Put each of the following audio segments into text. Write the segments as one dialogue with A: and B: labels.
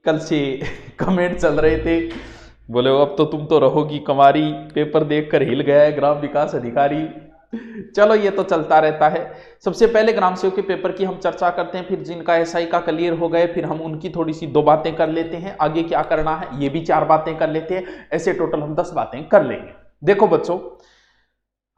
A: कल से कमेंट चल रहे थे, बोले अब तो तुम तो रहोगी कंवारी, पेपर देखकर हिल गया है ग्राम विकास अधिकारी। चलो ये तो चलता रहता है। सबसे पहले ग्राम सेवक के पेपर की हम चर्चा करते हैं, फिर जिनका एसआई का क्लियर हो गए फिर हम उनकी थोड़ी सी 2 बातें कर लेते हैं, आगे क्या करना है ये भी 4 बातें कर लेते हैं, ऐसे टोटल हम 10 बातें कर लेंगे। देखो बच्चों,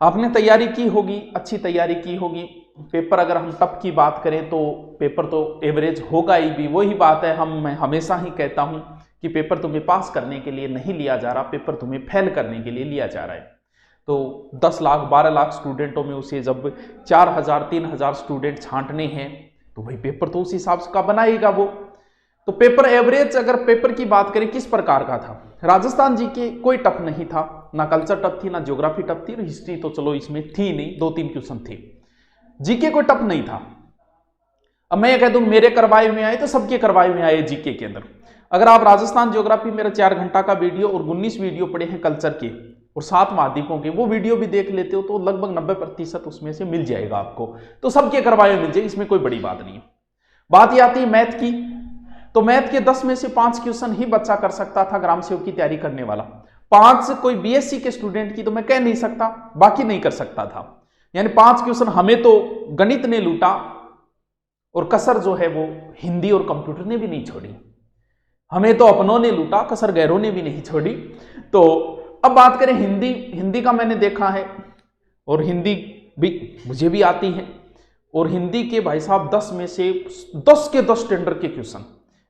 A: आपने तैयारी की होगी, अच्छी तैयारी की होगी। पेपर अगर हम टफ की बात करें तो पेपर तो एवरेज होगा ही भी, वही बात है मैं हमेशा ही कहता हूं कि पेपर तुम्हें पास करने के लिए नहीं लिया जा रहा, पेपर तुम्हें फेल करने के लिए लिया जा रहा है। तो 10 लाख 12 लाख स्टूडेंटों में उसे जब 4000 3000 स्टूडेंट छांटने हैं तो भाई पेपर तो उस हिसाब से का बनाएगा वो। तो पेपर एवरेज अगर पेपर की बात करें किस प्रकार का था, राजस्थान जी के कोई टफ नहीं था, ना कल्चर टफ थी ना ज्योग्राफी टफ थी, हिस्ट्री तो चलो इसमें थी नहीं, 2-3 क्वेश्चन थे। जीके कोई टफ नहीं था। अब मैं ये कह दूं मेरे करवाए में आए तो सबके करवाए में आए जीके के अंदर। अगर आप राजस्थान ज्योग्राफी मेरा 4 घंटा का वीडियो और 19 वीडियो पड़े हैं कल्चर के और 7 महाद्वीपों के, वो वीडियो भी देख लेते हो तो लगभग 90% उसमें से मिल जाएगा आपको, तो सबके करवाए मिल जाए, इसमें कोई बड़ी बात नहीं। बात ये आती है मैथ की, तो मैथ के 10 में से 5 क्वेश्चन ही बच्चा कर सकता था ग्राम सेवक की तैयारी करने वाला। 5 कोई बीएससी के स्टूडेंट की तो मैं कह नहीं सकता, बाकी नहीं कर सकता था। यानी 5 क्वेश्चन हमें तो गणित ने लूटा और कसर जो है वो हिंदी और कंप्यूटर ने भी नहीं छोड़ी। हमें तो अपनों ने लूटा, कसर गैरों ने भी नहीं छोड़ी। तो अब बात करें हिंदी, हिंदी का मैंने देखा है और हिंदी भी मुझे भी आती है, और हिंदी के भाई साहब 10 में से 10 के 10 टेंडर के क्वेश्चन,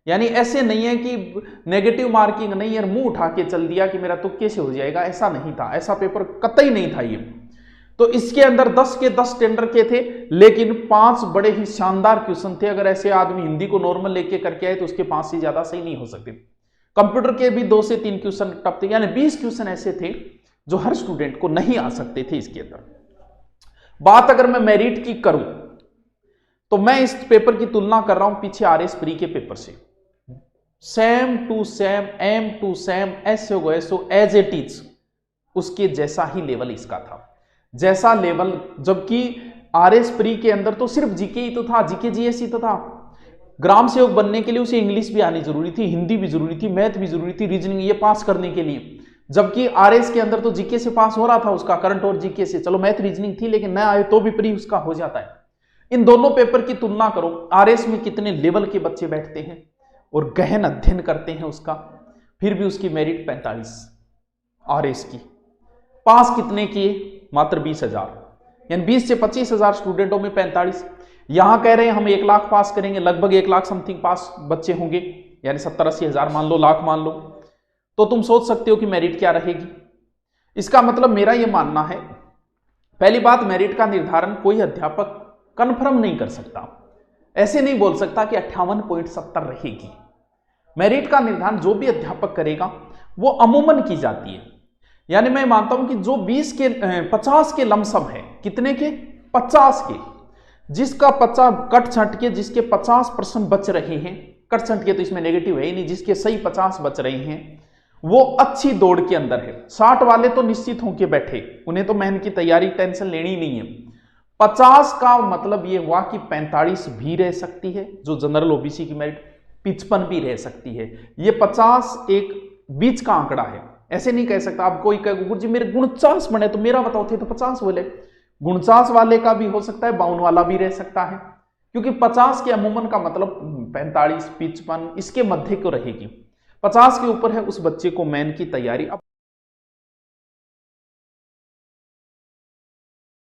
A: यानी ऐसे नहीं है कि नेगेटिव मार्किंग नहीं है, मुंह उठा के चल दिया कि मेरा तुक्के से हो जाएगा, ऐसा नहीं था, ऐसा पेपर कतई नहीं था ये। तो इसके अंदर 10 के 10 टेंडर के थे, लेकिन 5 बड़े ही शानदार क्वेश्चन थे। अगर ऐसे आदमी हिंदी को नॉर्मल लेके करके आए तो उसके 5 से ज्यादा सही नहीं हो सकते। कंप्यूटर के भी 2 से 3 क्वेश्चन टफ थे, यानी 20 क्वेश्चन ऐसे थे जो हर स्टूडेंट को नहीं आ सकते थे इसके अंदर। बात अगर मैं मेरिट की करूं तो मैं इस पेपर की तुलना कर रहा हूं पीछे आरएस प्री के पेपर से, same to same, m to same, ऐसे एज इट इज उसके जैसा ही लेवल इसका था, जैसा लेवल। जबकि आरएस प्री के अंदर तो सिर्फ जीके ही तो था, जीके जीएस ही तो था। ग्राम सेवक बनने के लिए उसे इंग्लिश भी आनी जरूरी थी, हिंदी भी जरूरी थी, मैथ भी जरूरी थी, रीजनिंग, ये पास करने के लिए। जबकि आरएस के अंदर तो जीके से पास हो रहा था उसका, करंट और जीके से, चलो मैथ रीजनिंग थी लेकिन न आए तो भी प्री उसका हो जाता है। इन दोनों पेपर की तुलना करो, आरएस में कितने लेवल के बच्चे बैठते हैं और गहन अध्ययन करते हैं उसका, फिर भी उसकी मेरिट 45 आरएस की। पास कितने किए? मात्र 20,000, यानी 20 से 25,000 स्टूडेंटों में 45। यहां कह रहे हैं हम 1 लाख पास करेंगे, लगभग 1 लाख समथिंग पास बच्चे होंगे, यानी 70-80 हजार मान लो, लाख मान लो। तो तुम सोच सकते हो कि मेरिट क्या रहेगी। इसका मतलब मेरा यह मानना है, पहली बात, मेरिट का निर्धारण कोई अध्यापक कंफर्म नहीं कर सकता, ऐसे नहीं बोल सकता कि 58.70 रहेगी। मेरिट का निर्धारण जो भी अध्यापक करेगा वो अमूमन की जाती है। यानी मैं मानता हूं कि जो 50 के लमसम है, कितने के? 50 के, जिसका 50 कट छंट के जिसके 50% बच रहे हैं, कट छंट के तो इसमें नेगेटिव है ही नहीं, जिसके सही 50 बच रहे हैं वो अच्छी दौड़ के अंदर है। 60 वाले तो निश्चित होके बैठे, उन्हें तो मेहनत की तैयारी टेंशन लेनी नहीं है। 50 का मतलब ये हुआ कि 45 भी रह सकती है, जो जनरल ओबीसी की मेरिट 55 भी रह सकती है। ये 50 एक बीच का आंकड़ा है, ऐसे नहीं कह सकता। आप कोई कहे गुरुजी मेरे 49 बने तो मेरा बताओ थे तो 50 बोले, 49 वाले का भी हो सकता है, 52 वाला भी रह सकता है, क्योंकि 50 के अमूमन का मतलब 45 55 इसके मध्य को रहेगी। 50 के ऊपर है उस बच्चे को मेन की तैयारी। अब